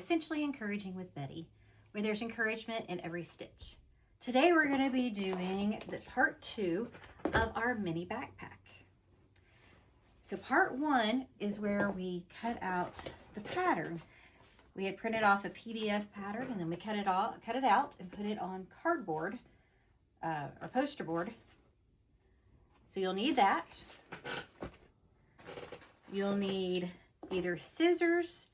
Essentially Encouraging with Betty, where there's encouragement in every stitch. Today we're going to be doing the part 2 of our mini backpack. So part 1 is where we cut out the pattern. We had printed off a PDF pattern, and then we cut it out and put it on cardboard or poster board. So you'll need that. You'll need either scissors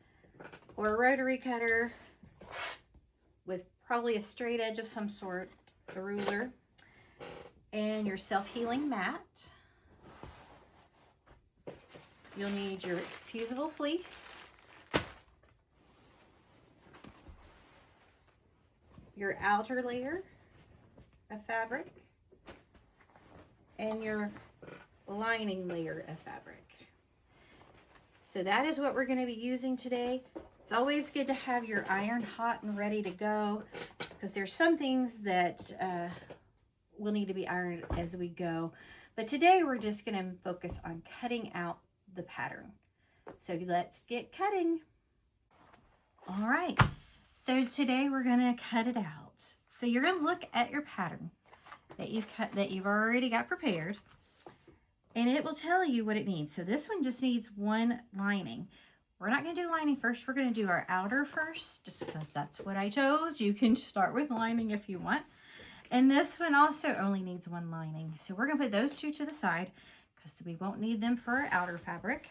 or a rotary cutter with probably a straight edge of some sort, a ruler, and your self-healing mat. You'll need your Infusible fleece, your outer layer of fabric, and your lining layer of fabric. So that is what we're going to be using today. It's always good to have your iron hot and ready to go, because there's some things that will need to be ironed as we go. But today we're just going to focus on cutting out the pattern. So let's get cutting. All right, so today we're going to cut it out. So you're going to look at your pattern that you've already got prepared, and it will tell you what it needs. So this one just needs one lining. We're not going to do lining first. We're going to do our outer first, just because that's what I chose. You can start with lining if you want. And this one also only needs one lining. So we're going to put those two to the side because we won't need them for our outer fabric.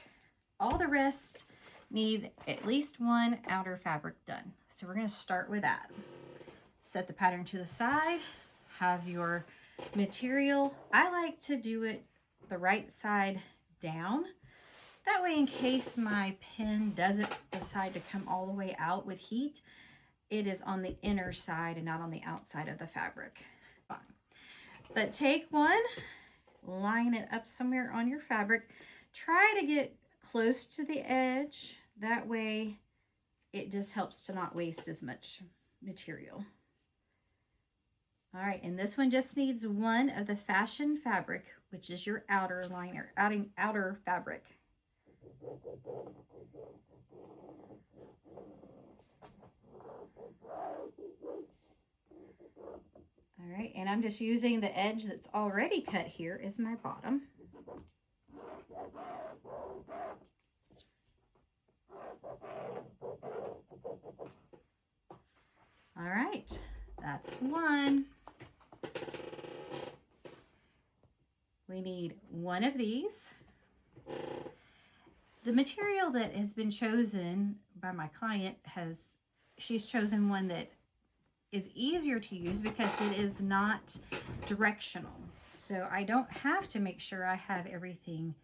All the rest need at least one outer fabric done. So we're going to start with that. Set the pattern to the side. Have your material. I like to do it the right side down. That way, in case my pen doesn't decide to come all the way out with heat, it is on the inner side and not on the outside of the fabric. Fine. But take one, line it up somewhere on your fabric. Try to get close to the edge. That way, it just helps to not waste as much material. All right, and this one just needs one of the fashion fabric, which is your outer liner, outer fabric. All right, and I'm just using the edge that's already cut here as my bottom. All right, that's one. We need one of these. The material that has been chosen by my client she's chosen one that is easier to use because it is not directional. So I don't have to make sure I have everything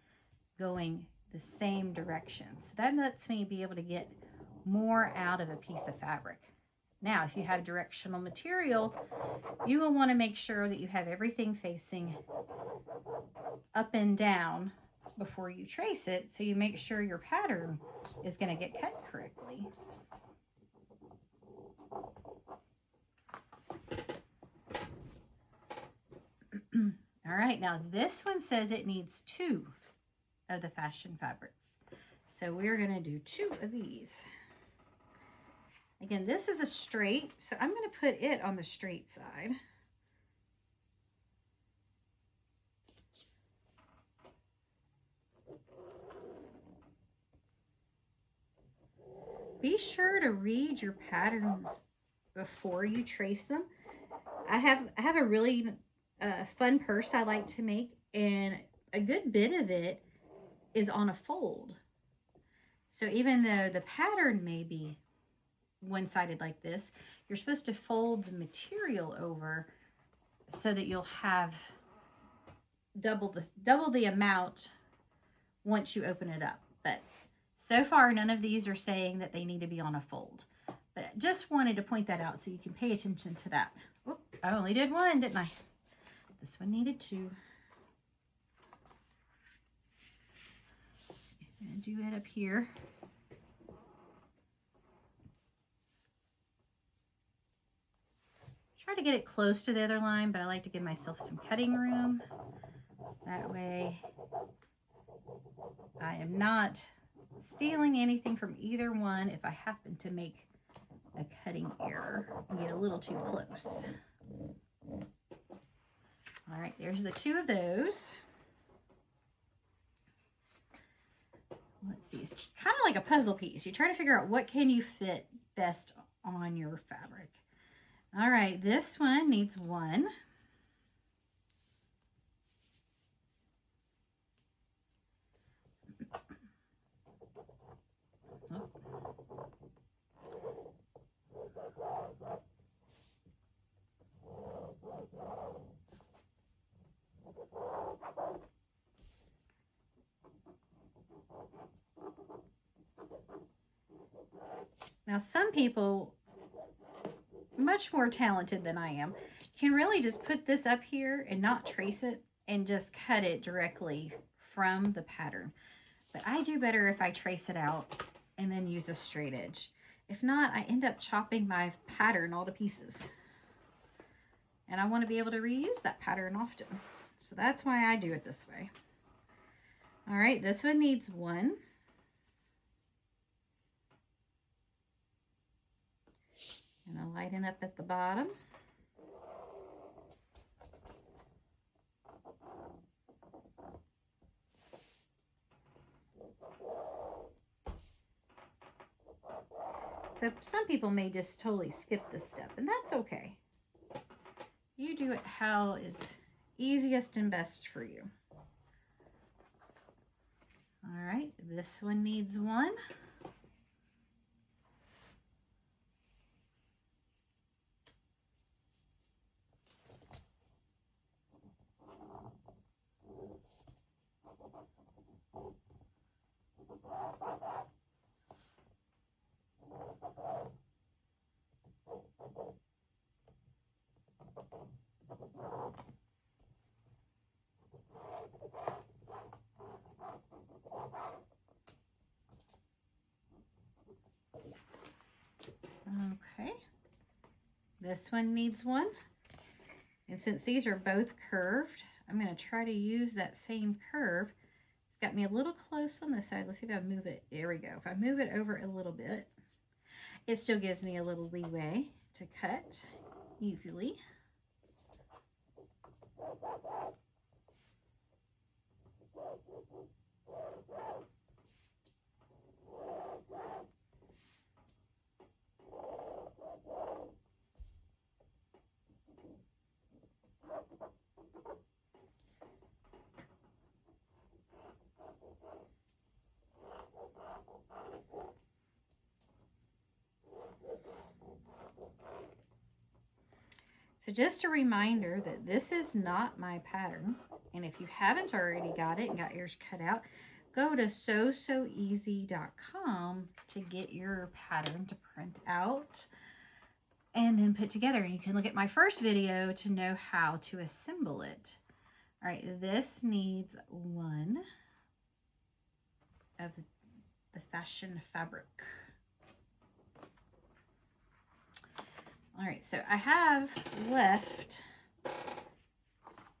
going the same direction. So that lets me be able to get more out of a piece of fabric. Now, if you have directional material, you will want to make sure that you have everything facing up and down before you trace it, so you make sure your pattern is going to get cut correctly. All right, now this one says it needs 2 of the fashion fabrics. So we're going to do 2 of these. Again, this is a straight, so I'm going to put it on the straight side. Be sure to read your patterns before you trace them. I have a really fun purse I like to make, and a good bit of it is on a fold. So even though the pattern may be one-sided like this, you're supposed to fold the material over so that you'll have double the amount once you open it up. But so far, none of these are saying that they need to be on a fold. But I just wanted to point that out so you can pay attention to that. Oop, I only did one, didn't I? This one needed 2. I'm going to do it up here. Try to get it close to the other line, but I like to give myself some cutting room. That way I am not stealing anything from either one if I happen to make a cutting error and get a little too close. All right, there's the two of those. Let's see, it's kind of like a puzzle piece. You try to figure out what can you fit best on your fabric. All right, this one needs one. Oh. Now, some people, much more talented than I am, can really just put this up here and not trace it and just cut it directly from the pattern. But I do better if I trace it out and then use a straight edge. If not, I end up chopping my pattern all to pieces. And I want to be able to reuse that pattern often. So that's why I do it this way. All right, this one needs one. And I'll lighten up at the bottom. So some people may just totally skip this step, and that's okay. You do it how is easiest and best for you. All right, this one needs one. Okay, this one needs one. And since these are both curved, I'm going to try to use that same curve. It's got me a little close on this side. Let's see if I move it. There we go. If I move it over a little bit, it still gives me a little leeway to cut easily. So just a reminder that this is not my pattern. And if you haven't already got it and got yours cut out, go to sewsoeasy.com to get your pattern to print out and then put together. And you can look at my first video to know how to assemble it. All right, this needs one of the fashion fabric. All right, so I have left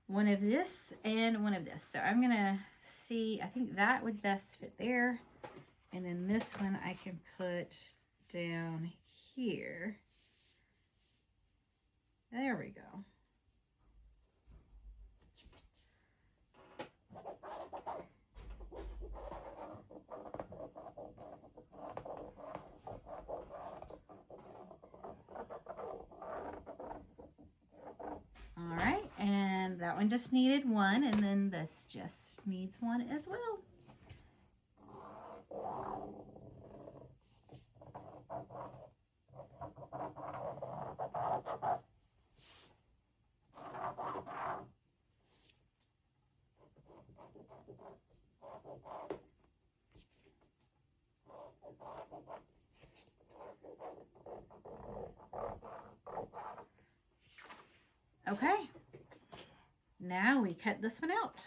one of this and one of this. So I'm gonna see, I think that would best fit there. And then this one I can put down here. There we go. All right, and that one just needed one, and then this just needs one as well. Okay, now we cut this one out.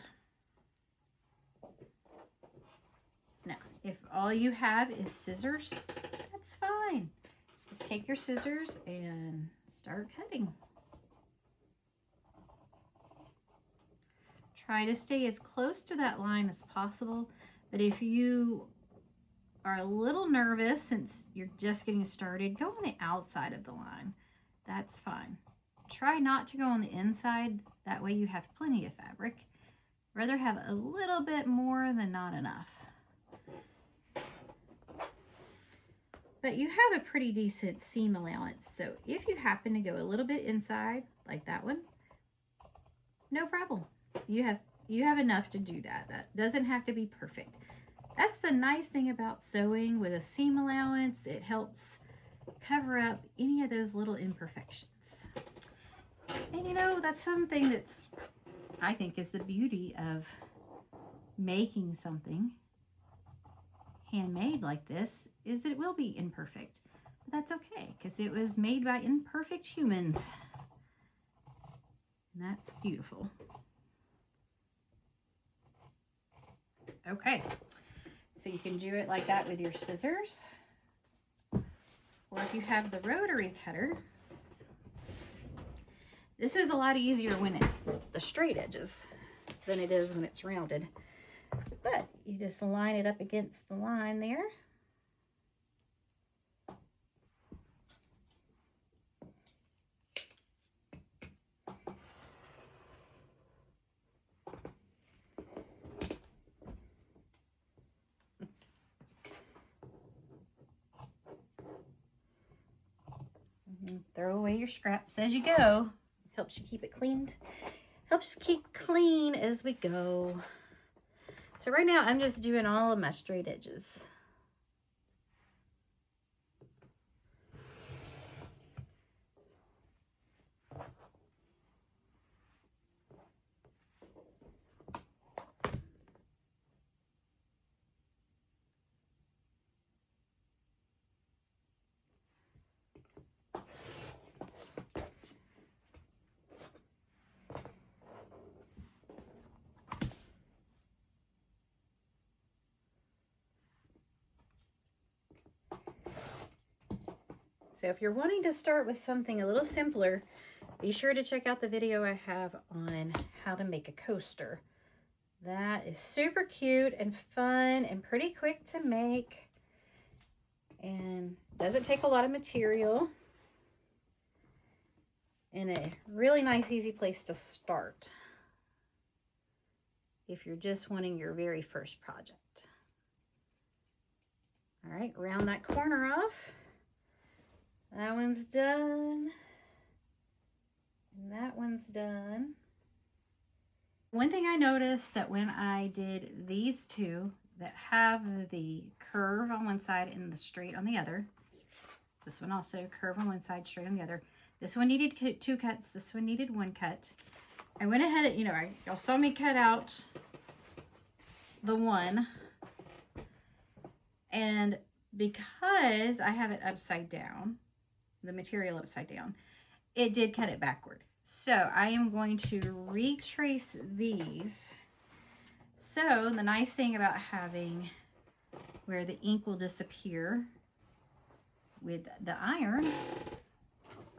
Now, if all you have is scissors, that's fine. Just take your scissors and start cutting. Try to stay as close to that line as possible, but if you are a little nervous since you're just getting started, go on the outside of the line. That's fine. Try not to go on the inside. That way you have plenty of fabric. Rather have a little bit more than not enough. But you have a pretty decent seam allowance. So if you happen to go a little bit inside, like that one, no problem. You have enough to do that. That doesn't have to be perfect. That's the nice thing about sewing with a seam allowance. It helps cover up any of those little imperfections. And you know, that's something that's, I think, is the beauty of making something handmade like this, is that it will be imperfect. But that's okay, because it was made by imperfect humans. And that's beautiful. Okay, so you can do it like that with your scissors. Or if you have the rotary cutter, this is a lot easier when it's the straight edges than it is when it's rounded. But you just line it up against the line there. Throw away your scraps as you go. Helps you keep it cleaned. Helps keep clean as we go. So right now I'm just doing all of my straight edges. So if you're wanting to start with something a little simpler, be sure to check out the video I have on how to make a coaster. That is super cute and fun and pretty quick to make, and doesn't take a lot of material, and a really nice, easy place to start if you're just wanting your very first project. All right, round that corner off. That one's done. And that one's done. One thing I noticed that when I did these two that have the curve on one side and the straight on the other, this one also curve on one side, straight on the other. This one needed 2 cuts. This one needed 1 cut. I went ahead and, you know, y'all saw me cut out the one. And because I have it upside down, the material upside down, it did cut it backward. So I am going to retrace these. So the nice thing about having where the ink will disappear with the iron,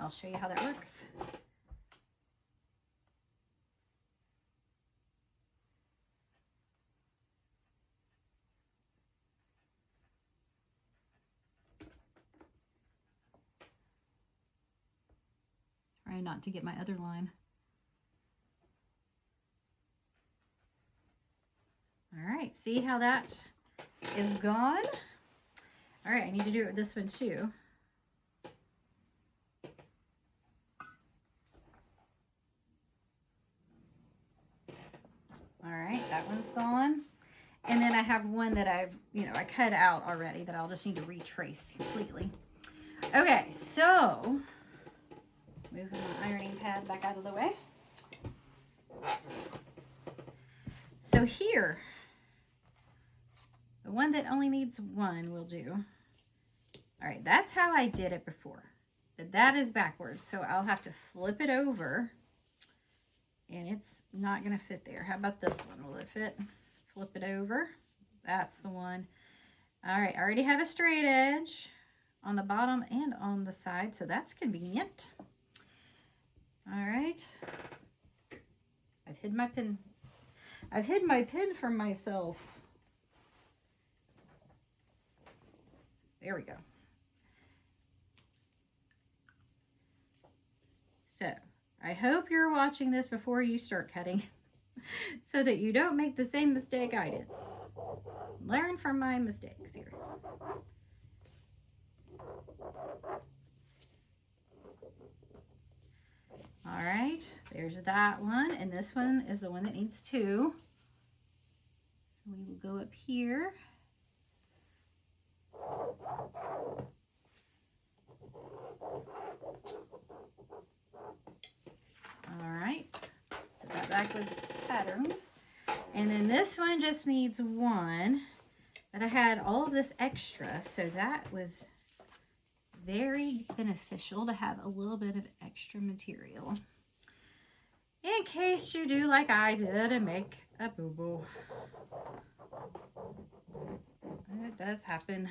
I'll show you how that works. Try not to get my other line. All right, see how that is gone? All right, I need to do it with this one too. All right, that one's gone. And then I have one that I cut out already that I'll just need to retrace completely. Okay, so moving my ironing pad back out of the way. So here, the one that only needs 1 will do. All right, that's how I did it before, but that is backwards. So I'll have to flip it over and it's not gonna fit there. How about this one? Will it fit? Flip it over. That's the one. All right, I already have a straight edge on the bottom and on the side, so that's convenient. All right, I've hid my pin. I've hid my pin from myself. There we go. So I hope you're watching this before you start cutting so that you don't make the same mistake I did. Learn from my mistakes here. All right, there's that one, and this one is the one that needs 2. So we will go up here. All right, put that back with the patterns. And then this one just needs 1, but I had all of this extra, so that was very beneficial to have a little bit of extra material in case you do like I did and make a boo-boo. It does happen.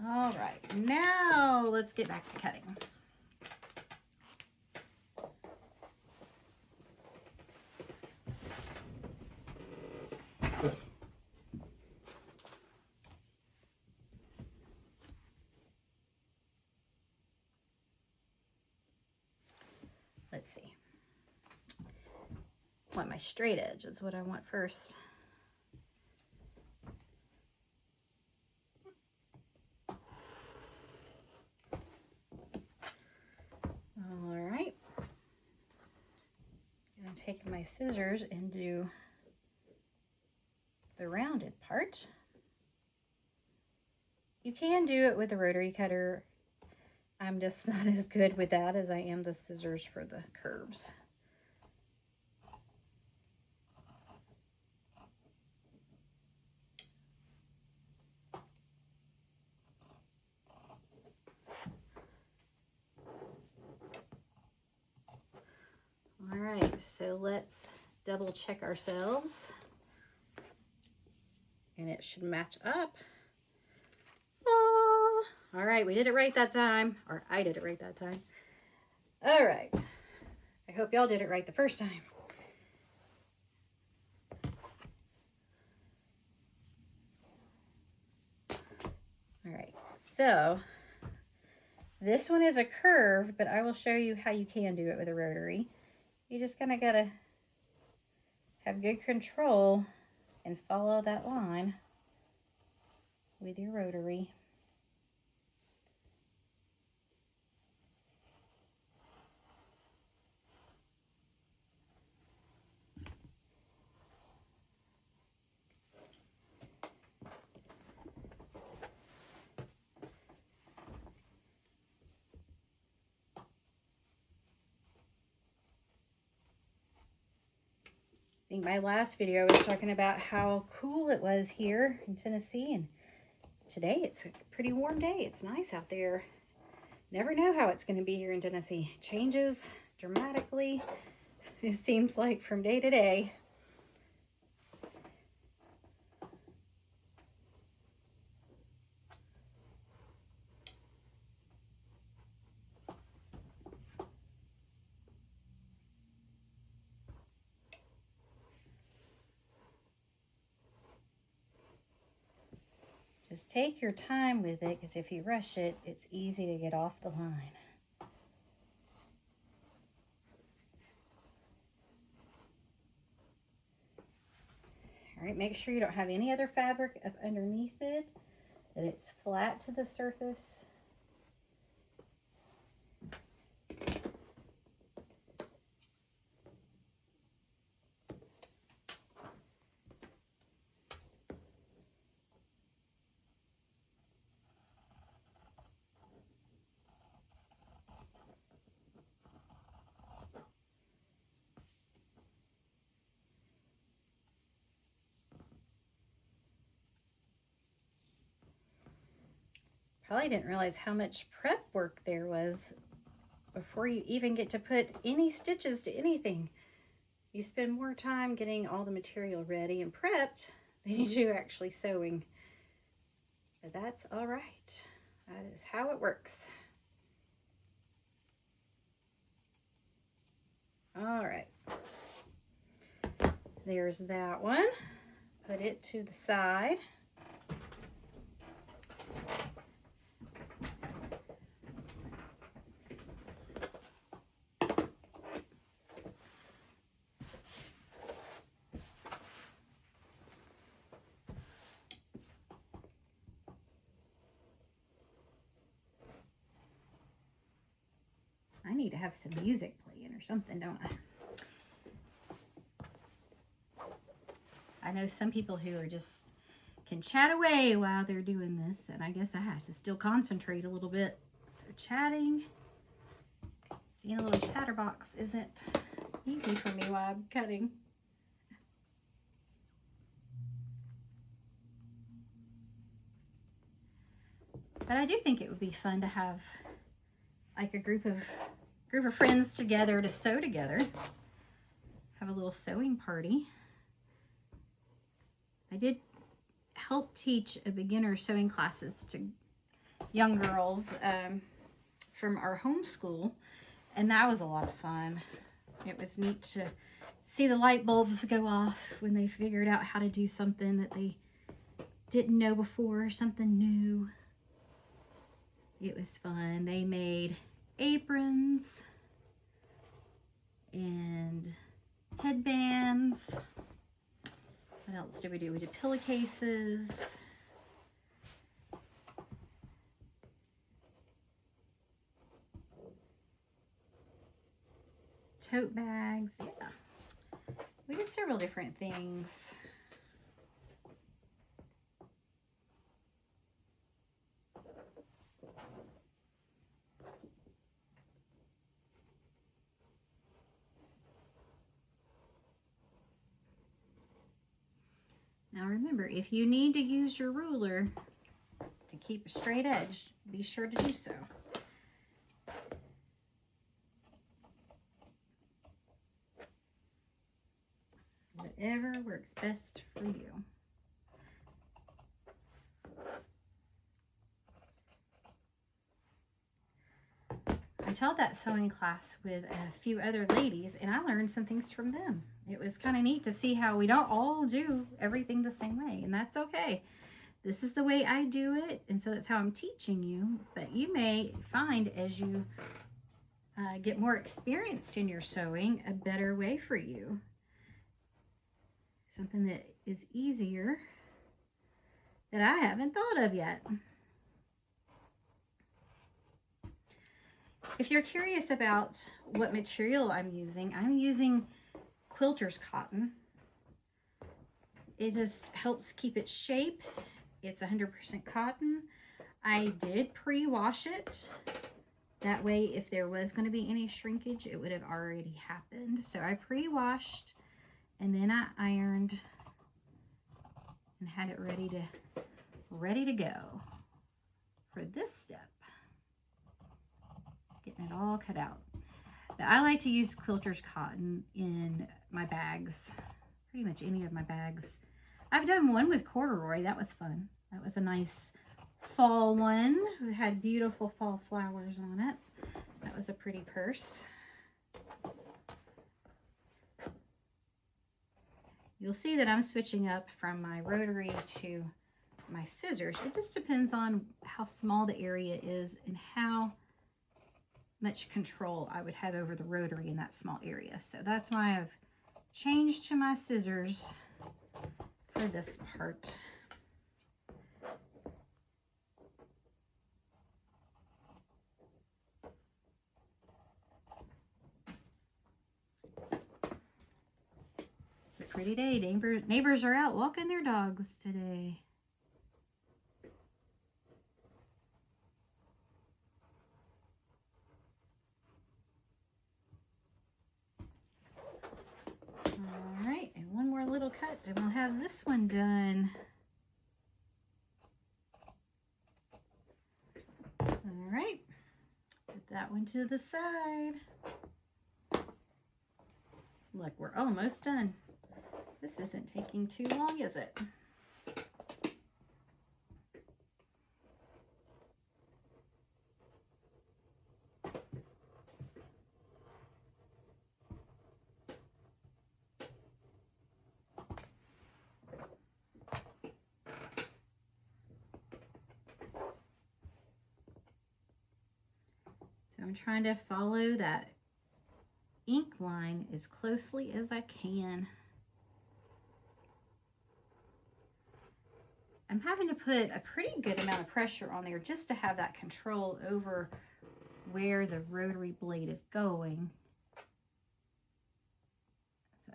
All right, now let's get back to cutting. Let's see. I want my straight edge is what I want first. All right. I'm going to take my scissors and do the rounded part. You can do it with a rotary cutter. I'm just not as good with that as I am the scissors for the curves. All right, so let's double check ourselves. And it should match up. Oh, all right, we did it right that time, or I did it right that time. All right, I hope y'all did it right the first time. All right, so this one is a curve, but I will show you how you can do it with a rotary. You just kind of gotta have good control and follow that line with your rotary. I think my last video was talking about how cool it was here in Tennessee, and today it's a pretty warm day. It's nice out there. Never know how it's going to be here in Tennessee. It changes dramatically, it seems like, from day to day. Just take your time with it, because if you rush it, it's easy to get off the line. All right, make sure you don't have any other fabric up underneath it, that it's flat to the surface. Probably didn't realize how much prep work there was before you even get to put any stitches to anything. You spend more time getting all the material ready and prepped than you do actually sewing. But that's all right. That is how it works. All right. There's that one. put it to the side. I need to have some music playing or something, don't I? I know some people who are just can chat away while they're doing this, and I guess I have to still concentrate a little bit. So chatting, being a little chatterbox isn't easy for me while I'm cutting. But I do think it would be fun to have like a group of friends together to sew together. Have a little sewing party. I did help teach a beginner sewing classes to young girls from our homeschool, and that was a lot of fun. It was neat to see the light bulbs go off when they figured out how to do something that they didn't know before, something new. It was fun. They made aprons and headbands. What else did we do? We did pillowcases. Tote bags. Yeah. We did several different things. Now remember, if you need to use your ruler to keep a straight edge, be sure to do so. Whatever works best for you. I taught that sewing class with a few other ladies, and I learned some things from them. It was kind of neat to see how we don't all do everything the same way, and that's okay. This is the way I do it, and so that's how I'm teaching you. But you may find as you get more experienced in your sewing, a better way for you. Something that is easier that I haven't thought of yet. If you're curious about what material I'm using quilter's cotton. It just helps keep its shape. It's 100% cotton. I did pre-wash it. That way, if there was going to be any shrinkage, it would have already happened. So I pre-washed and then I ironed and had it ready to go for this step. Getting it all cut out. But I like to use quilter's cotton in my bags, pretty much any of my bags. I've done one with corduroy. That was fun. That was a nice fall one. It had beautiful fall flowers on it. That was a pretty purse. You'll see that I'm switching up from my rotary to my scissors. It just depends on how small the area is and how much control I would have over the rotary in that small area. So that's why I've changed to my scissors for this part. It's a pretty day. Neighbors are out walking their dogs today. All right, and one more little cut and we'll have this one done. All right, put that one to the side. Look, we're almost done. This isn't taking too long, is it? I'm trying to follow that ink line as closely as I can. I'm having to put a pretty good amount of pressure on there just to have that control over where the rotary blade is going. So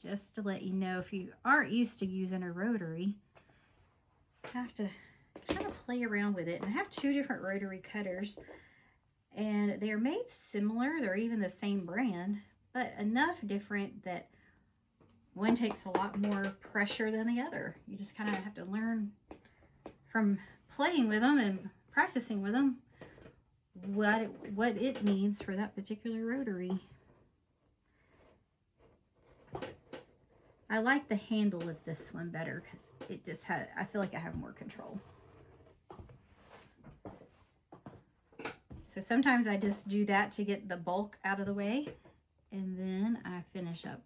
just to let you know, if you aren't used to using a rotary, you have to kind of play around with it. And I have two different rotary cutters, and they're made similar. They're even the same brand, but enough different that one takes a lot more pressure than the other. You just kind of have to learn from playing with them and practicing with them what it needs for that particular rotary. I like the handle of this one better because it just had, I feel like I have more control. So sometimes I just do that to get the bulk out of the way, and then I finish up.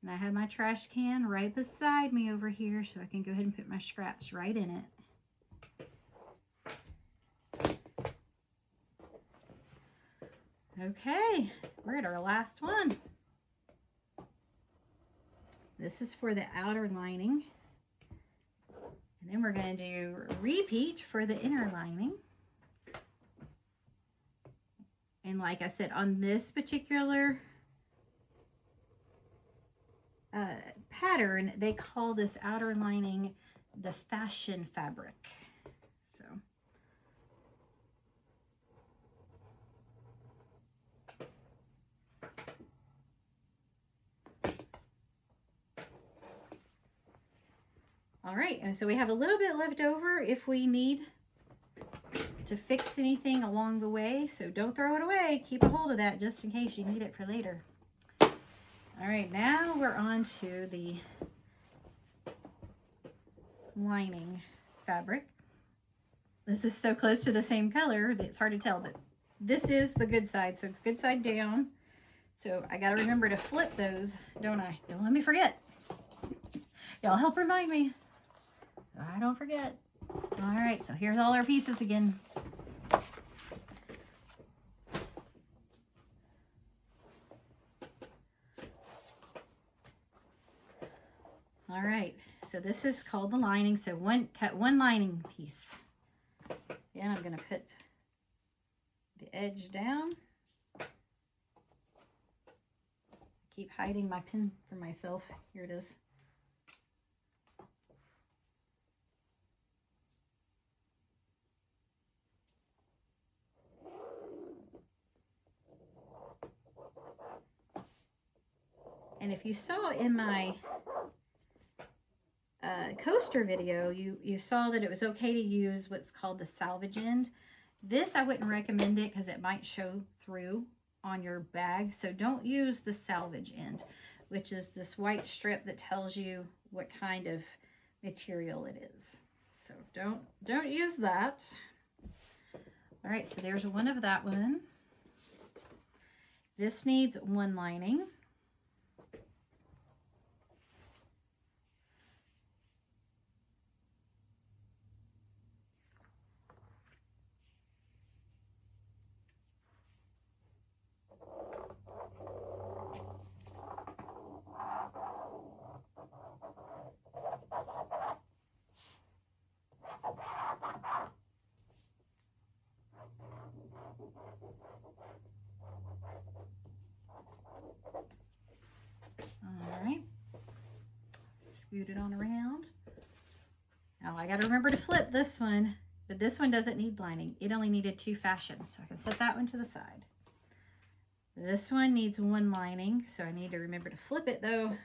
And I have my trash can right beside me over here, so I can go ahead and put my scraps right in it. Okay, we're at our last one. This is for the outer lining. And then we're going to do repeat for the inner lining. And like I said, on this particular pattern, they call this outer lining the fashion fabric. So all right, and so we have a little bit left over if we need to fix anything along the way, so don't throw it away. Keep a hold of that just in case you need it for later. All right, now we're on to the lining fabric. This is so close to the same color that it's hard to tell, but this is the good side, so good side down. So I got to remember to flip those, don't I? Don't let me forget. Y'all help remind me. I don't forget. All right, so here's all our pieces again. All right, so this is called the lining. So cut one lining piece. And I'm going to put the edge down. Keep hiding my pin from myself. Here it is. And if you saw in my coaster video, you saw that it was okay to use what's called the salvage end. This I wouldn't recommend it because it might show through on your bag. So don't use the salvage end, which is this white strip that tells you what kind of material it is. So don't use that. All right, so there's one of that one. This needs one lining. All right, scoot it on around. Now I got to remember to flip this one, but this one doesn't need lining. It only needed 2 fashions, so I can set that one to the side. This one needs 1 lining, so I need to remember to flip it though.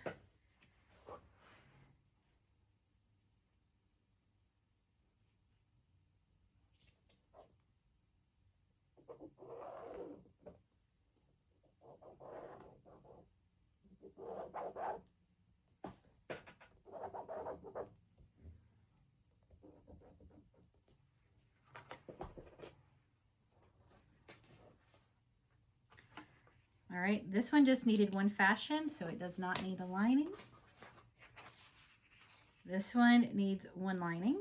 All right, this one just needed 1 fashion, so it does not need a lining. This one needs one lining.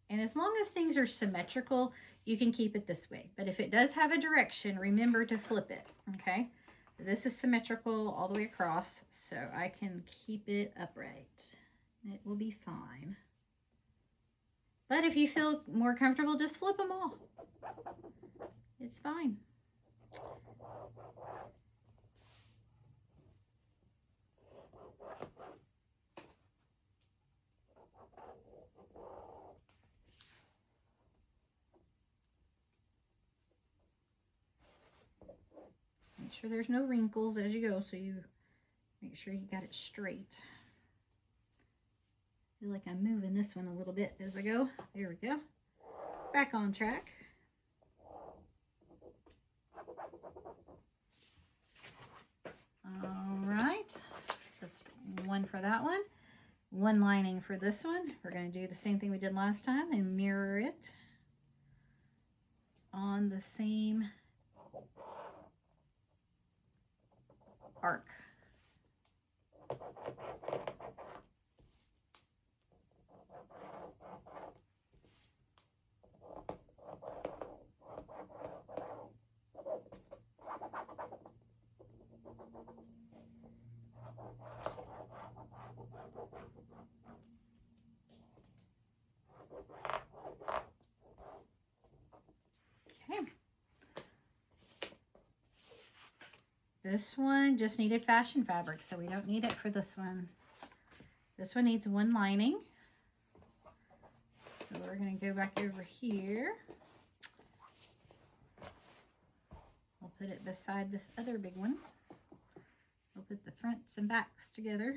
And as long as things are symmetrical, you can keep it this way. But if it does have a direction, remember to flip it, okay? This is symmetrical all the way across, so I can keep it upright. It will be fine. But if you feel more comfortable, just flip them all. It's fine. Make sure there's no wrinkles as you go, so you make sure you got it straight. I feel like I'm moving this one a little bit as I go. There we go. Back on track. All right, just one for that one. One lining for this one. We're going to do the same thing we did last time and mirror it on the same arc. This one just needed fashion fabric, so we don't need it for this one. This one needs one lining. So we're going to go back over here. I'll put it beside this other big one. We'll put the fronts and backs together.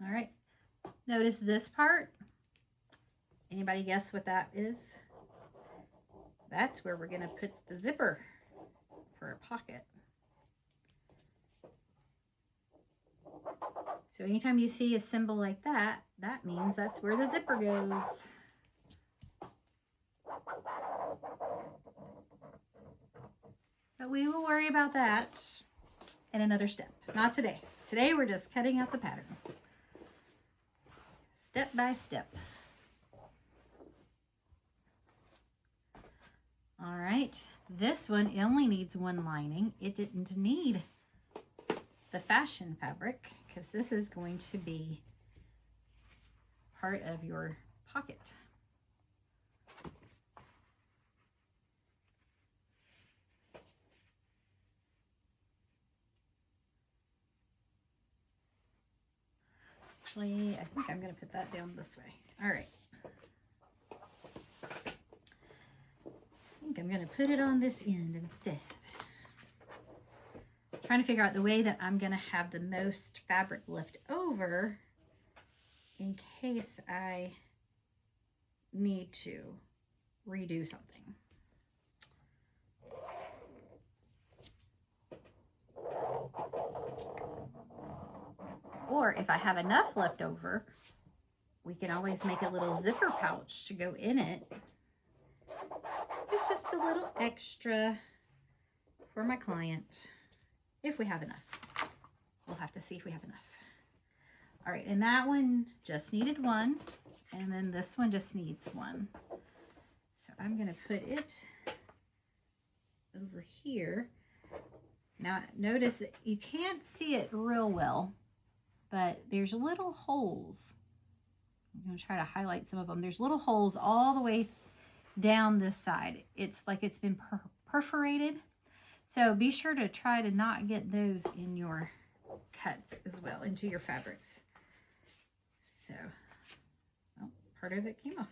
All right, notice this part. Anybody guess what that is? That's where we're going to put the zipper for a pocket. So anytime you see a symbol like that, that means that's where the zipper goes. But we will worry about that in another step. Not today. Today we're just cutting out the pattern. Step by step. All right, this one only needs one lining. It didn't need the fashion fabric because this is going to be part of your pocket. Actually, I think I'm going to put that down this way. All right. I think I'm going to put it on this end instead. I'm trying to figure out the way that I'm going to have the most fabric left over in case I need to redo something. Or if I have enough left over, we can always make a little zipper pouch to go in it. It's just a little extra for my client, if we have enough. We'll have to see if we have enough. All right, and that one just needed one, and then this one just needs one. So I'm gonna put it over here. Now notice you can't see it real well, but there's little holes. I'm gonna try to highlight some of them. There's little holes all the way down this side. It's like it's been perforated. So be sure to try to not get those in your cuts as well, into your fabrics. So, oh, part of it came off.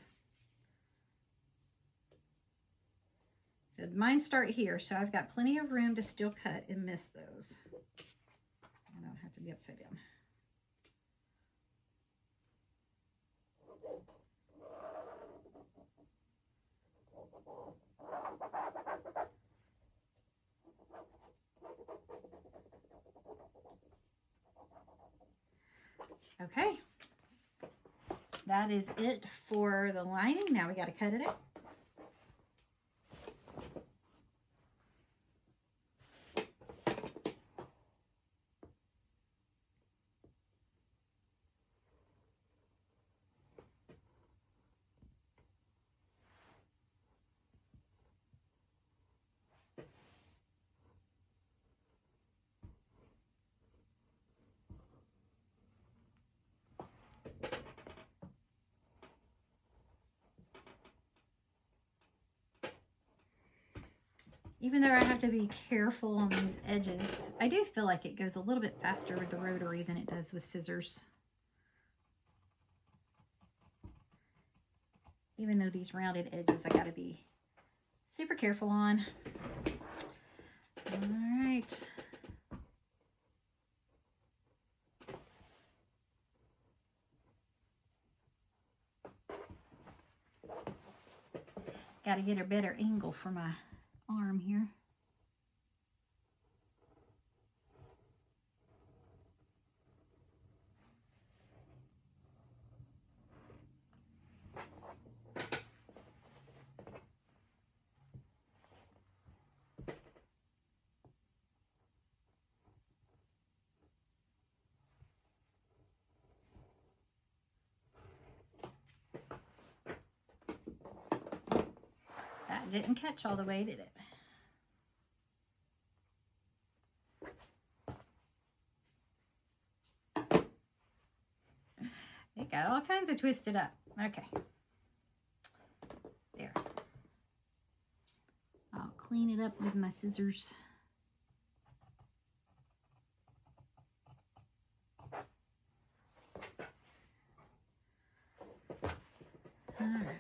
So mine start here, so I've got plenty of room to still cut and miss those. I don't have to be upside down. Okay. That is it for the lining. Now we got to cut it out. Even though I have to be careful on these edges, I do feel like it goes a little bit faster with the rotary than it does with scissors. Even though these rounded edges I got to be super careful on. All right. Got to get a better angle for my arm here. That didn't catch all the way, did it? It got all kinds of twisted up. Okay. There. I'll clean it up with my scissors. All right.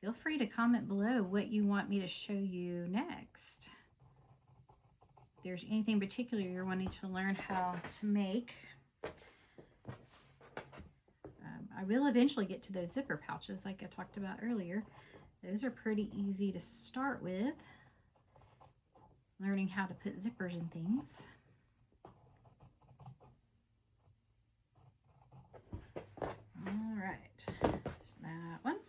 Feel free to comment below what you want me to show you next. If there's anything particular you're wanting to learn how to make. I will eventually get to those zipper pouches like I talked about earlier. Those are pretty easy to start with. Learning how to put zippers in things. All right, there's that one.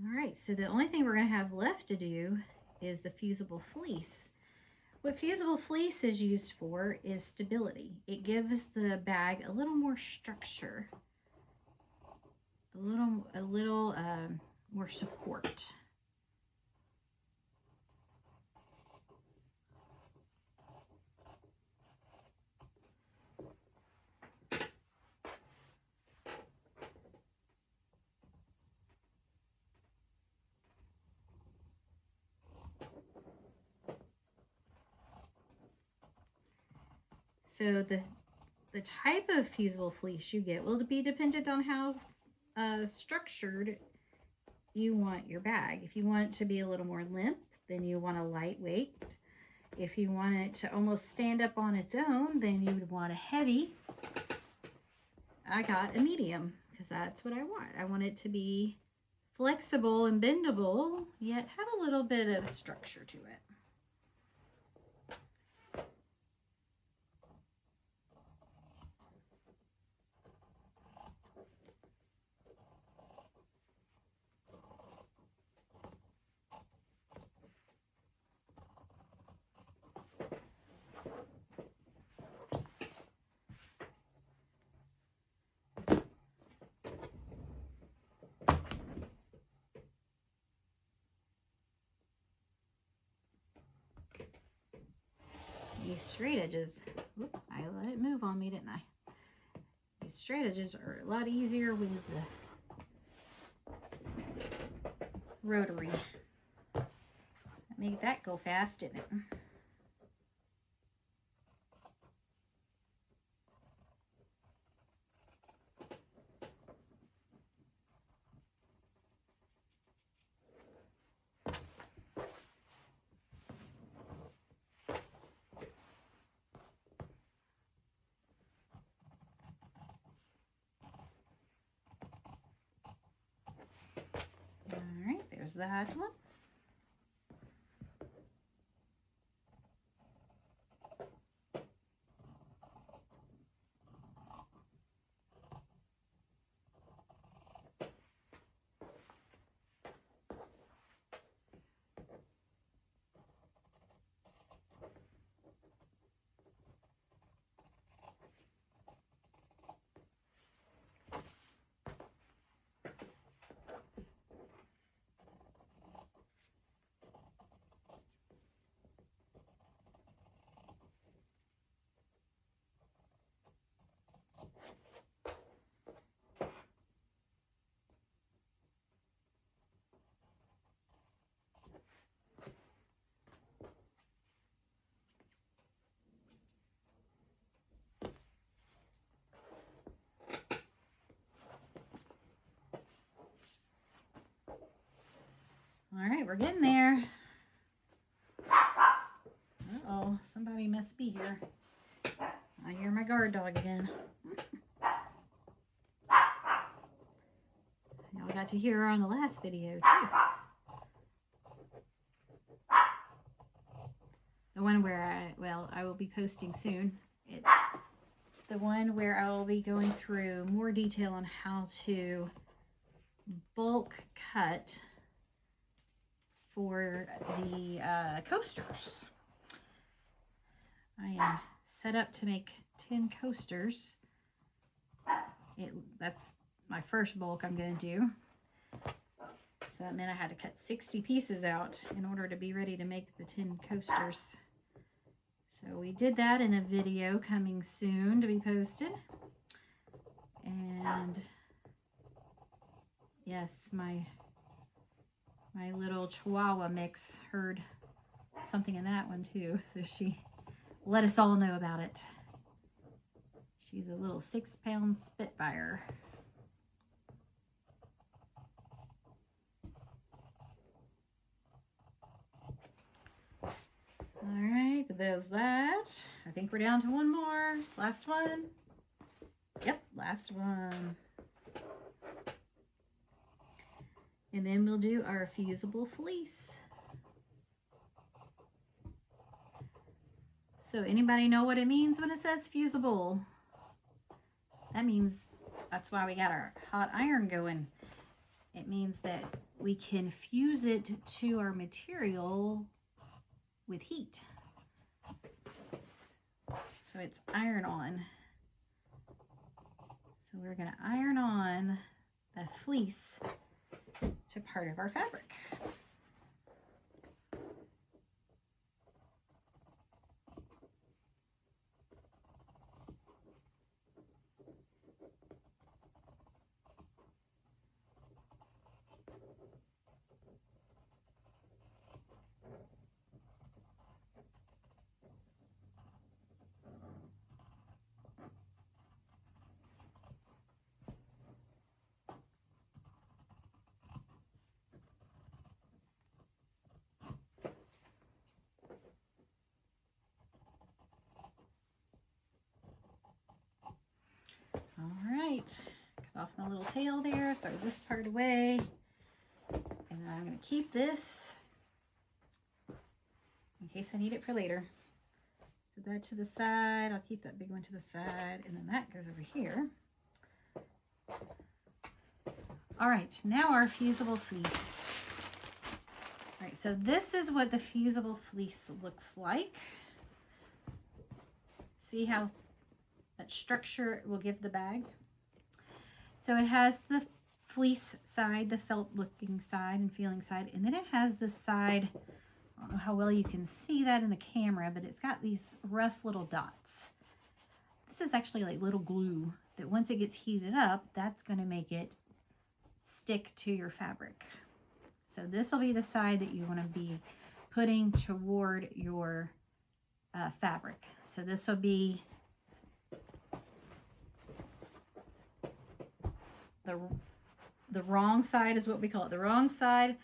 All right, so the only thing we're going to have left to do is the fusible fleece. What fusible fleece is used for is stability. It gives the bag a little more structure, a little more support. So the type of fusible fleece you get will be dependent on how structured you want your bag. If you want it to be a little more limp, then you want a lightweight. If you want it to almost stand up on its own, then you would want a heavy. I got a medium because that's what I want. I want it to be flexible and bendable, yet have a little bit of structure to it. These straight edges, whoop, I let it move on me, didn't I? These straight edges are a lot easier with the rotary. Made that go fast, didn't it? that one. All right, we're getting there. Uh-oh, somebody must be here. I hear my guard dog again. Y'all got to hear her on the last video too. The one where I will be posting soon. It's the one where I will be going through more detail on how to bulk cut for the coasters. I am set up to make 10 coasters. That's my first bulk I'm going to do. So that meant I had to cut 60 pieces out in order to be ready to make the 10 coasters. So we did that in a video coming soon to be posted. And yes, my little Chihuahua mix heard something in that one too. So she let us all know about it. She's a little 6-pound Spitfire. All right, there's that. I think we're down to one more. Last one. Yep, last one. And then we'll do our fusible fleece. So anybody know what it means when it says fusible? That means that's why we got our hot iron going. It means that we can fuse it to our material with heat. So it's iron on. So we're going to iron on the fleece to part of our fabric. All right, cut off my little tail there, throw this part away, and then I'm going to keep this in case I need it for later. Set that to the side. I'll keep that big one to the side, and then that goes over here. All right, now our fusible fleece. All right, so this is what the fusible fleece looks like. See how that structure it will give the bag. So it has the fleece side, the felt looking side and feeling side, and then it has this side, I don't know how well you can see that in the camera, but it's got these rough little dots. This is actually like little glue that once it gets heated up, that's going to make it stick to your fabric. So this will be the side that you want to be putting toward your fabric. So this will be the wrong side is what we call it. The wrong side.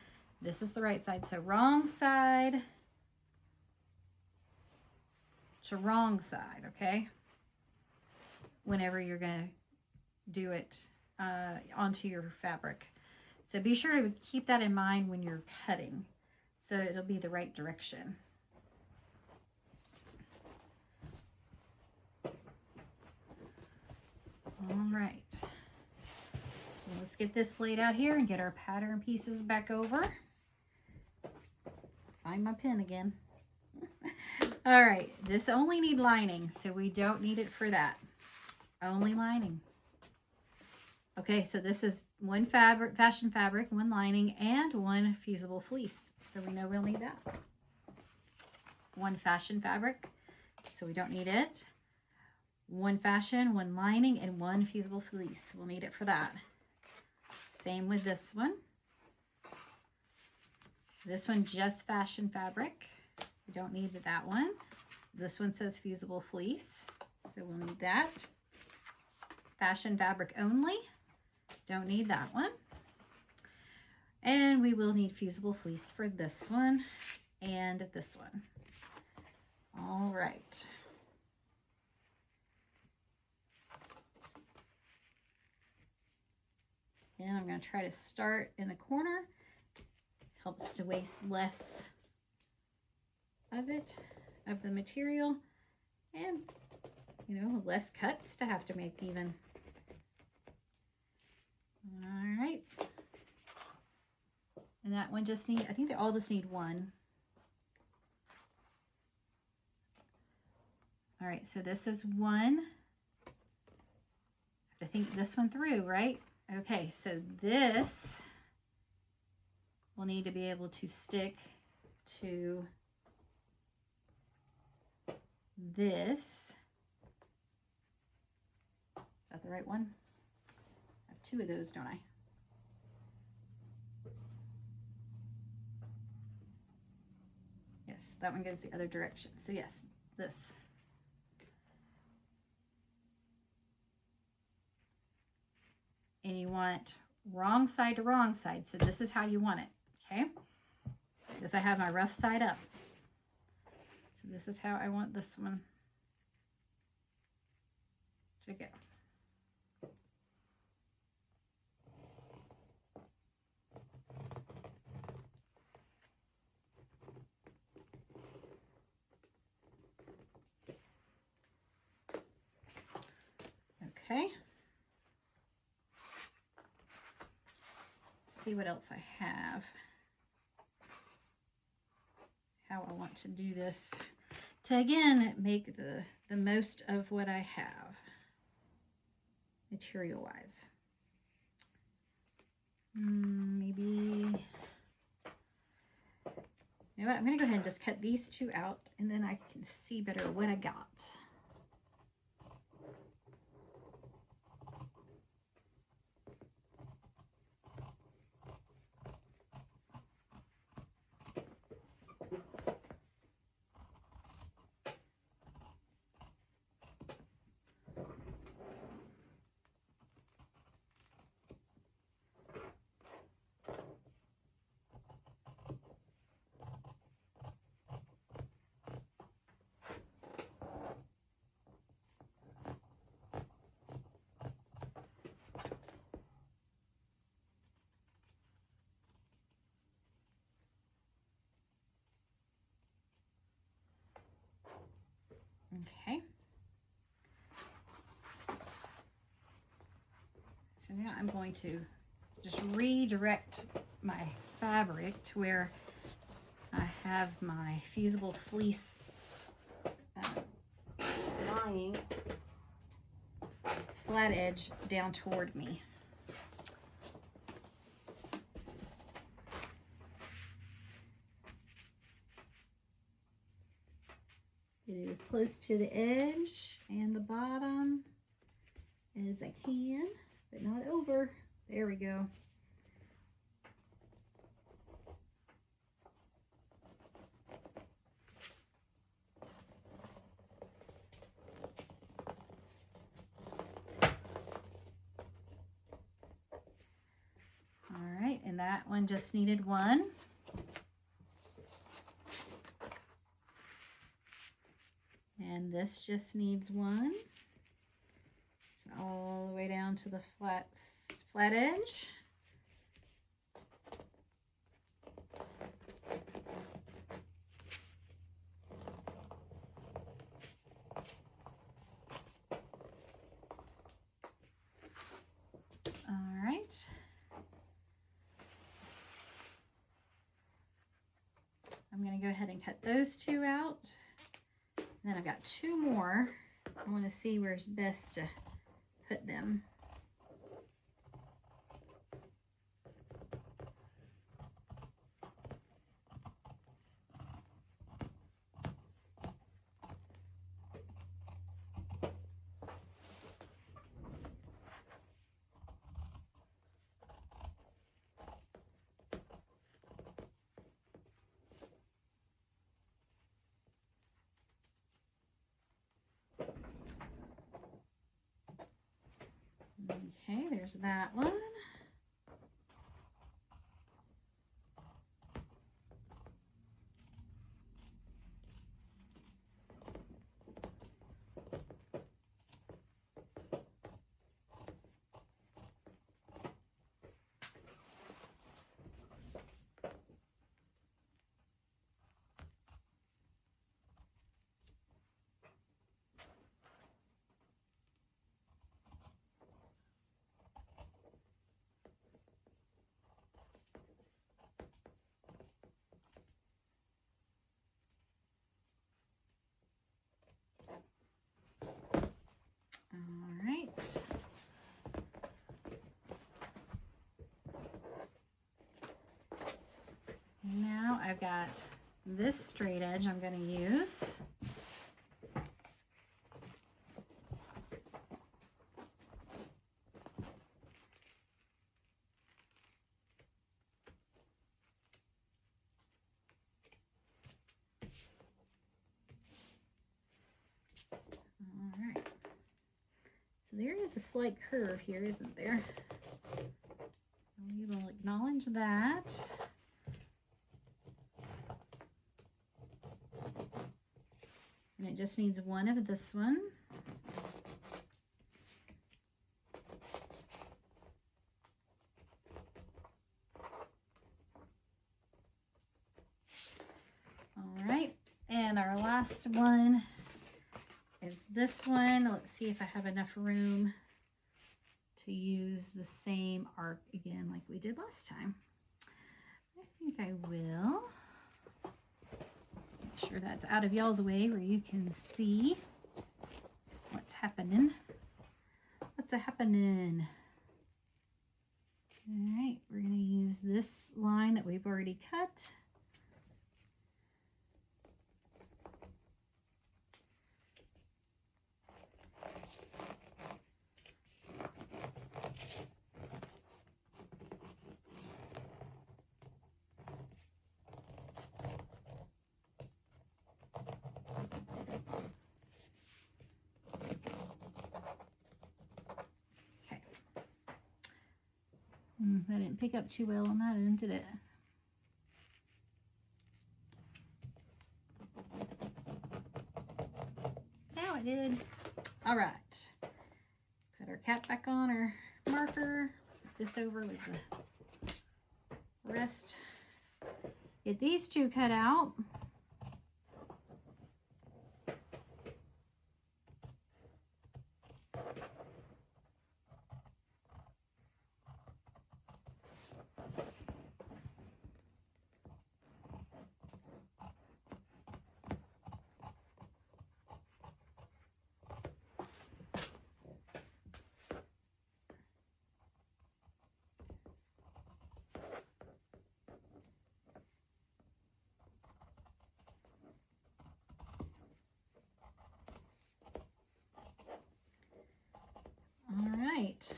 This is the right side. So wrong side to wrong side, okay? Whenever you're going to do it onto your fabric. So be sure to keep that in mind when you're cutting, so it'll be the right direction. All right. So let's get this laid out here and get our pattern pieces back over. Find my pin again. All right, this only need lining, so we don't need it for that. Only lining. Okay, so this is one fabric, fashion fabric, one lining, and one fusible fleece. So we know we'll need that. One fashion fabric, so we don't need it. One fashion, one lining, and one fusible fleece. We'll need it for that. Same with this one. This one just fashion fabric. We don't need that one. This one says fusible fleece, so we'll need that. Fashion fabric only. Don't need that one. And we will need fusible fleece for this one and this one. All right. And I'm going to try to start in the corner. Helps to waste less of it, of the material, and, you know, less cuts to have to make even. All right. And that one just needs, I think they all just need one. All right, so this is one. I think this one through, right? Okay, so this will need to be able to stick to this. Is that the right one? I have two of those, don't I? Yes, that one goes the other direction. So yes, this. And you want wrong side to wrong side. So this is how you want it, okay? Because I have my rough side up. So this is how I want this one to go. Okay. See what else I have. How I want to do this to, again, make the most of what I have material wise. Maybe, you know what, I'm gonna go ahead and just cut these two out, and then I can see better what I got. Okay. So now I'm going to just redirect my fabric to where I have my fusible fleece lying flat edge down toward me. Get it as close to the edge and the bottom as I can, but not over. There we go. All right, and that one just needed one. And this just needs one. So all the way down to the flat edge. going to go ahead and cut those two out. And then I've got two more. I want to see where's best to put them. Okay, there's that one. All right. Now I've got this straight edge I'm going to use. All right. So there is a slight curve here, isn't there? We will acknowledge that. And it just needs one of this one. All right, and our last one is this one. Let's see if I have enough room to use the same arc again like we did last time. I think I will. Make sure that's out of y'all's way where you can see what's happening. What's happening? All right, we're going to use this line that we've already cut. I didn't pick up too well on that end, did it? Now it did. All right. Put our cap back on our marker. Put this over with the rest. Get these two cut out. All right.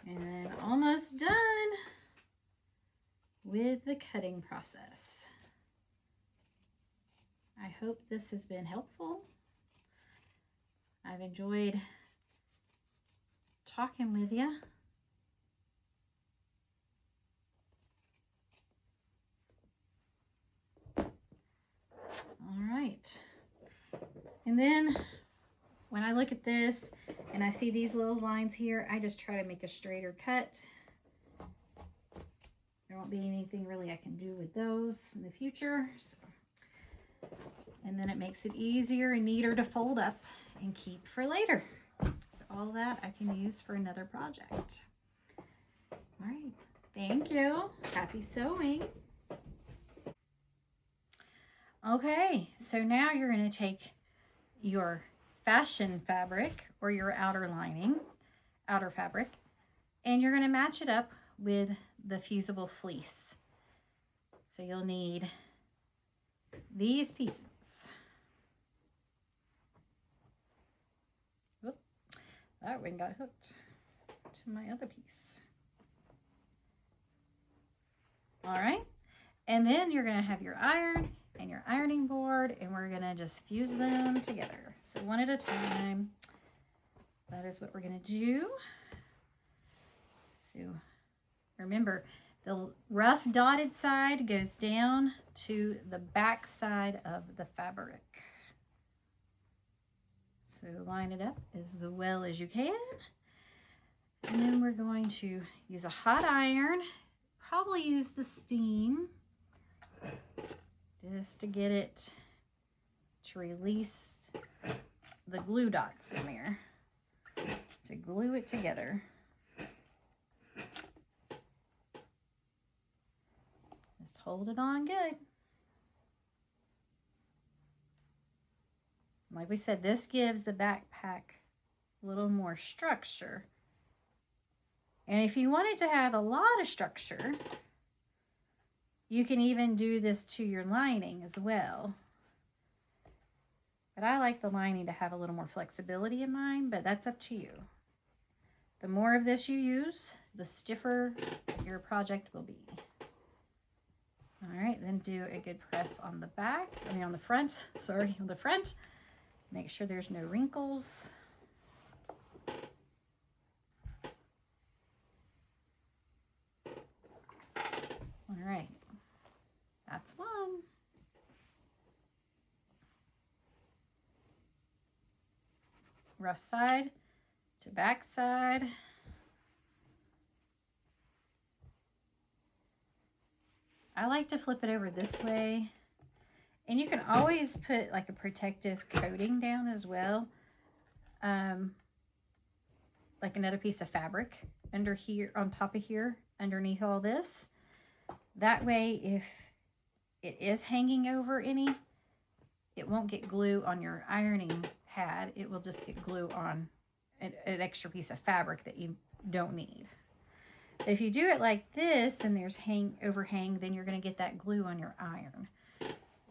And almost done with the cutting process. I hope this has been helpful. I've enjoyed talking with you. All right. And then when I look at this and I see these little lines here, I just try to make a straighter cut. There won't be anything really I can do with those in the future. So And then it makes it easier and neater to fold up and keep for later. So all that I can use for another project. All right, thank you. Happy sewing. Okay, so now you're going to take your fashion fabric or your outer fabric, and you're going to match it up with the fusible fleece. So you'll need these pieces. Whoop, that one got hooked to my other piece. All right, and then you're going to have your iron and your ironing board, and we're going to just fuse them together. So one at a time. That is what we're going to do. So remember, the rough dotted side goes down to the back side of the fabric. So line it up as well as you can. And then we're going to use a hot iron, probably use the steam, just to get it to release the glue dots in there, to glue it together. Just hold it on good. Like we said, this gives the backpack a little more structure. And if you wanted to have a lot of structure, you can even do this to your lining as well. But I like the lining to have a little more flexibility in mine, but that's up to you. The more of this you use, the stiffer your project will be. All right, then do a good press on the back, on the front, sorry, on the front. Make sure there's no wrinkles. All right, that's one. Rough side to back side. I like to flip it over this way. And you can always put like a protective coating down as well. Like another piece of fabric under here, on top of here, underneath all this. That way, if it is hanging over any, it won't get glue on your ironing pad. It will just get glue on an extra piece of fabric that you don't need. If you do it like this and there's overhang, then you're going to get that glue on your iron.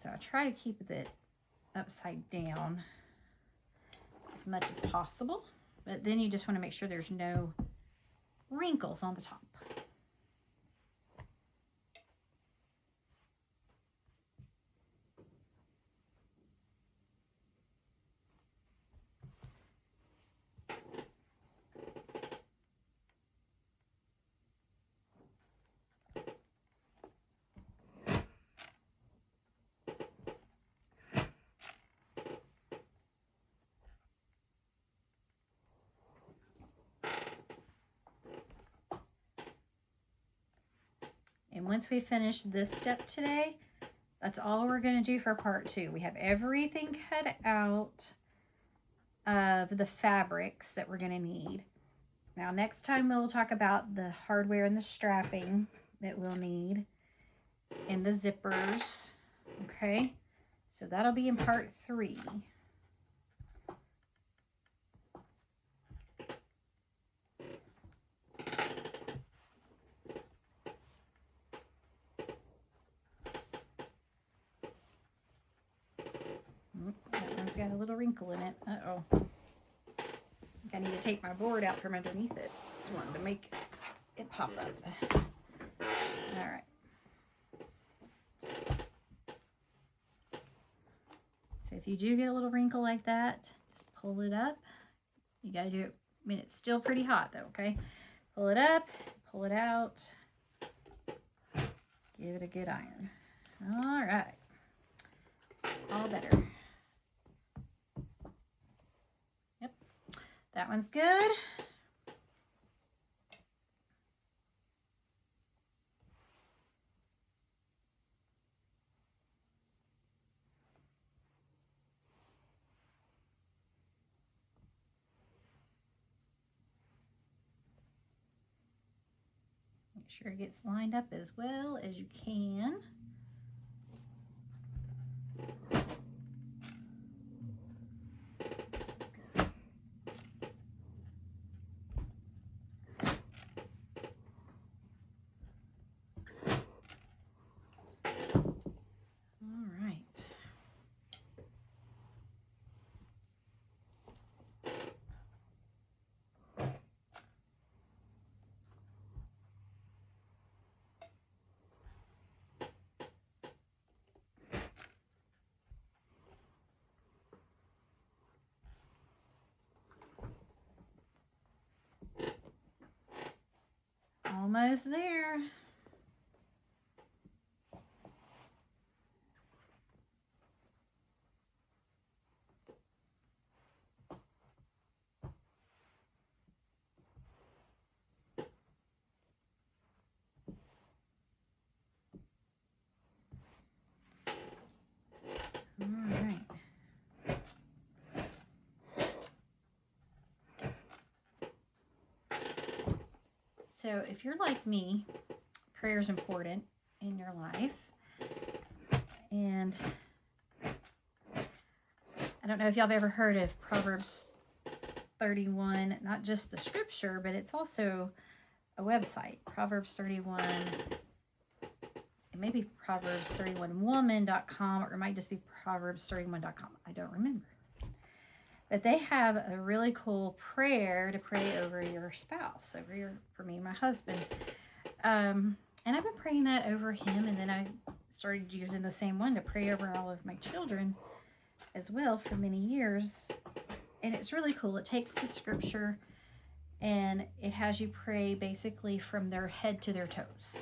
So I try to keep it upside down as much as possible. But then you just want to make sure there's no wrinkles on the top. And once we finish this step today, that's all we're going to do for part 2. We have everything cut out of the fabrics that we're going to need. Now, next time we'll talk about the hardware and the strapping that we'll need and the zippers. Okay, so that'll be in part 3. That one's got a little wrinkle in it. Uh-oh. I need to take my board out from underneath it. This one to make it pop up. All right. So if you do get a little wrinkle like that, just pull it up. You got to do it, I mean, it's still pretty hot though, okay? Pull it up, pull it out. Give it a good iron. All right. All better. Yep. That one's good. sure it gets lined up as well as you can. Almost there. All right. So if you're like me, prayer is important in your life. And I don't know if y'all have ever heard of Proverbs 31, not just the scripture, but it's also a website, Proverbs 31. It may be Proverbs31woman.com, or it might just be Proverbs31.com. I don't remember. But they have a really cool prayer to pray over your spouse, for me and my husband. And I've been praying that over him, and then I started using the same one to pray over all of my children as well for many years. And it's really cool. It takes the scripture and it has you pray basically from their head to their toes,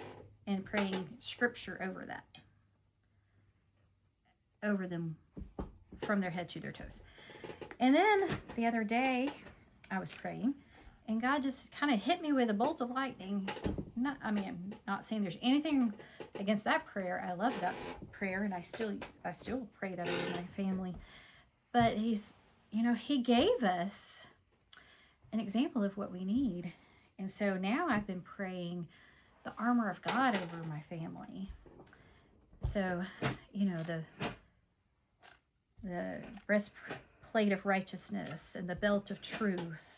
and praying scripture over that, over them from their head to their toes. And then the other day I was praying and God just kind of hit me with a bolt of lightning. I'm not saying there's anything against that prayer. I love that prayer, and I still pray that over my family. But he gave us an example of what we need. And so now I've been praying the armor of God over my family. So, the breastplate of righteousness, and the belt of truth,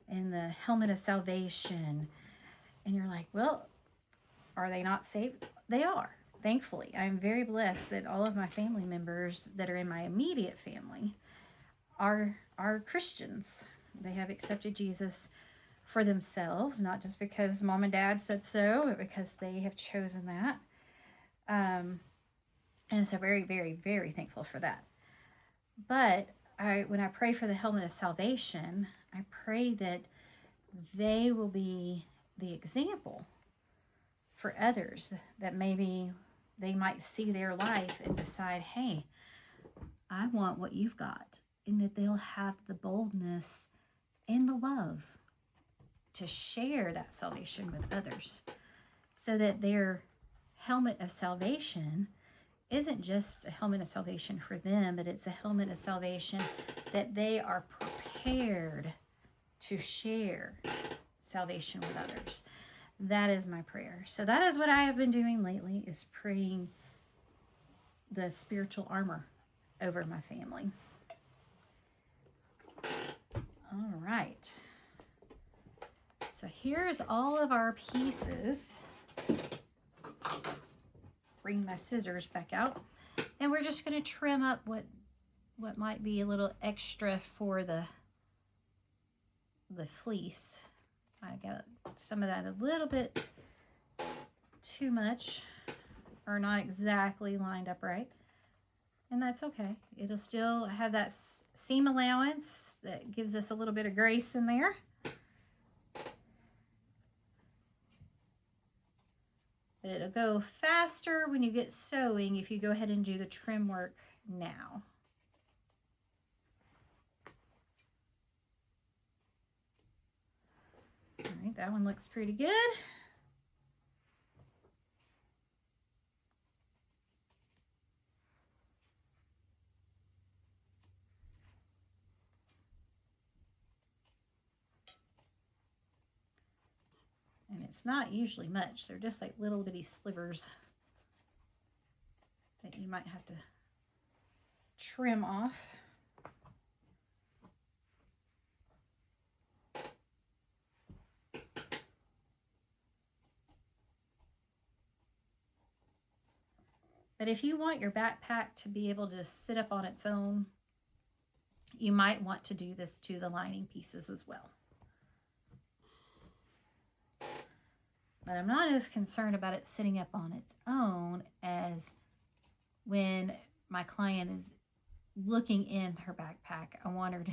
and the helmet of salvation. And you're like, well, are they not saved? They are. Thankfully, I'm very blessed that all of my family members that are in my immediate family are Christians. They have accepted Jesus for themselves, not just because mom and dad said so, but because they have chosen that. And so very, very, very thankful for that. But when I pray for the helmet of salvation, I pray that they will be the example for others, that maybe they might see their life and decide, hey, I want what you've got. And that they'll have the boldness and the love to share that salvation with others, so that their helmet of salvation isn't just a helmet of salvation for them, but it's a helmet of salvation that they are prepared to share salvation with others. That is my prayer. So that is what I have been doing lately, is praying the spiritual armor over my family. All right. So here's all of our pieces. Bring my scissors back out, and we're just going to trim up what might be a little extra for the fleece. I got some of that a little bit too much, or not exactly lined up right, and that's okay. It'll still have that seam allowance that gives us a little bit of grace in there. But it'll go faster when you get sewing if you go ahead and do the trim work now. All right, that one looks pretty good. And it's not usually much. They're just like little bitty slivers that you might have to trim off. But if you want your backpack to be able to sit up on its own, you might want to do this to the lining pieces as well. But I'm not as concerned about it sitting up on its own as when my client is looking in her backpack. I want her to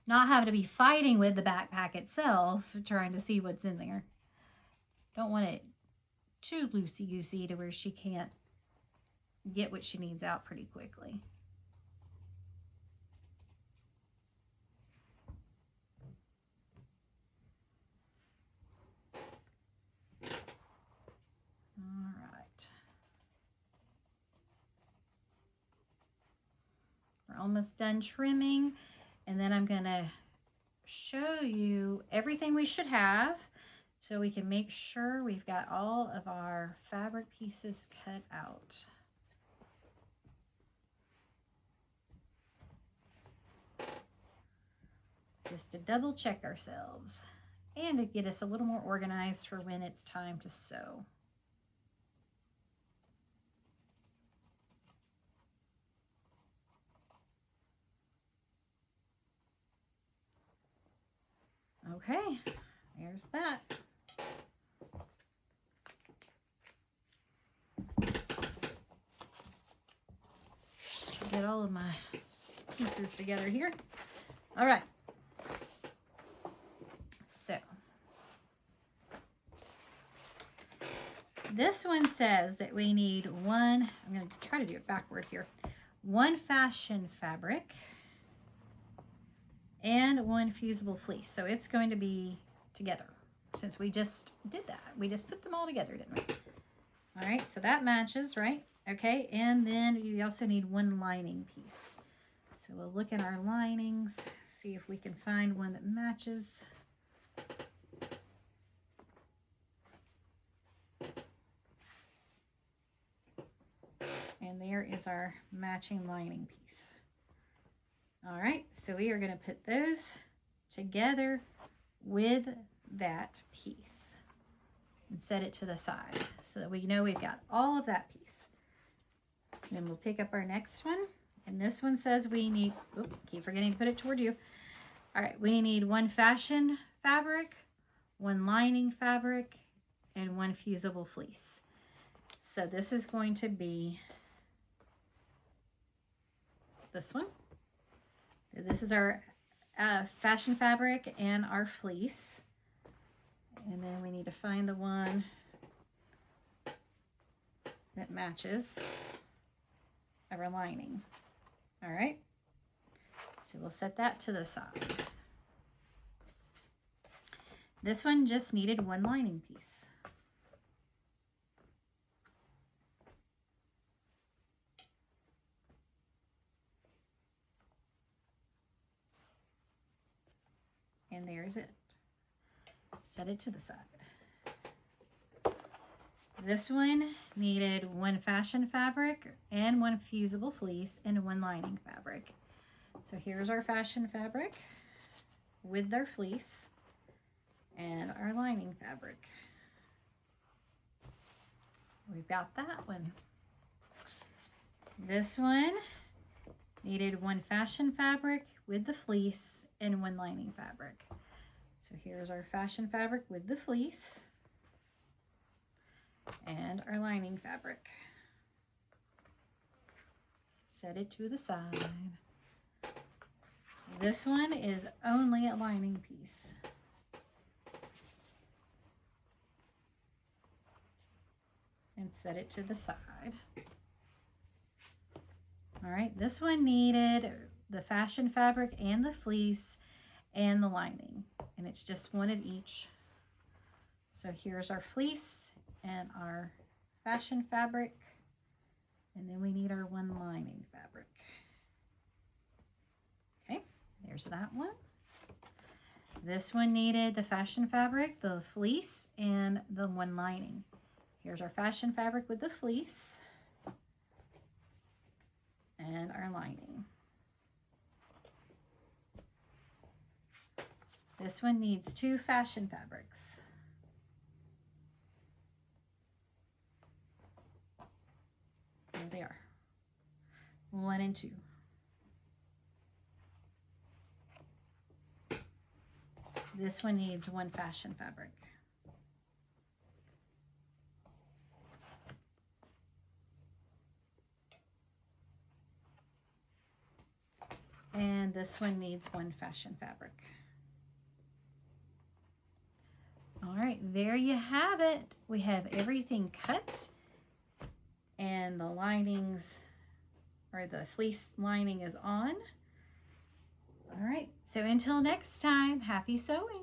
not have to be fighting with the backpack itself, trying to see what's in there. Don't want it too loosey-goosey to where she can't get what she needs out pretty quickly. All right. We're almost done trimming, and then I'm going to show you everything we should have so we can make sure we've got all of our fabric pieces cut out. Just to double check ourselves and to get us a little more organized for when it's time to sew. Okay, there's that. Get all of my pieces together here. All right. So this one says that we need one, I'm going to try to do it backward here, one fashion fabric and one fusible fleece. So it's going to be together since we just did that. We just put them all together, didn't we? All right, so that matches, right? Okay, and then you also need one lining piece. So we'll look at our linings, see if we can find one that matches. And there is our matching lining piece. All right, so we are going to put those together with that piece and set it to the side so that we know we've got all of that piece. And then we'll pick up our next one. And this one says we need, oops, keep forgetting to put it toward you. All right, we need one fashion fabric, one lining fabric, and one fusible fleece. So this is going to be this one. This is our fashion fabric and our fleece. And then we need to find the one that matches our lining. All right, so we'll set that to the side. This one just needed one lining piece. And there's it. Set it to the side. This one needed one fashion fabric and one fusible fleece and one lining fabric. So here's our fashion fabric with their fleece and our lining fabric. We've got that one. This one needed one fashion fabric with the fleece and one lining fabric. So here's our fashion fabric with the fleece and our lining fabric. Set it to the side. This one is only a lining piece. And set it to the side. All right, this one needed the fashion fabric and the fleece and the lining, and it's just one of each. So here's our fleece and our fashion fabric, and then we need our one lining fabric. Okay, there's that one. This one needed the fashion fabric, the fleece, and the one lining. Here's our fashion fabric with the fleece and our lining. This one needs 2 fashion fabrics. There they are, 1 and 2. This one needs 1 fashion fabric. And this one needs 1 fashion fabric. All right, there you have it. We have everything cut, and the linings, or the fleece lining, is on. All right, so until next time, happy sewing.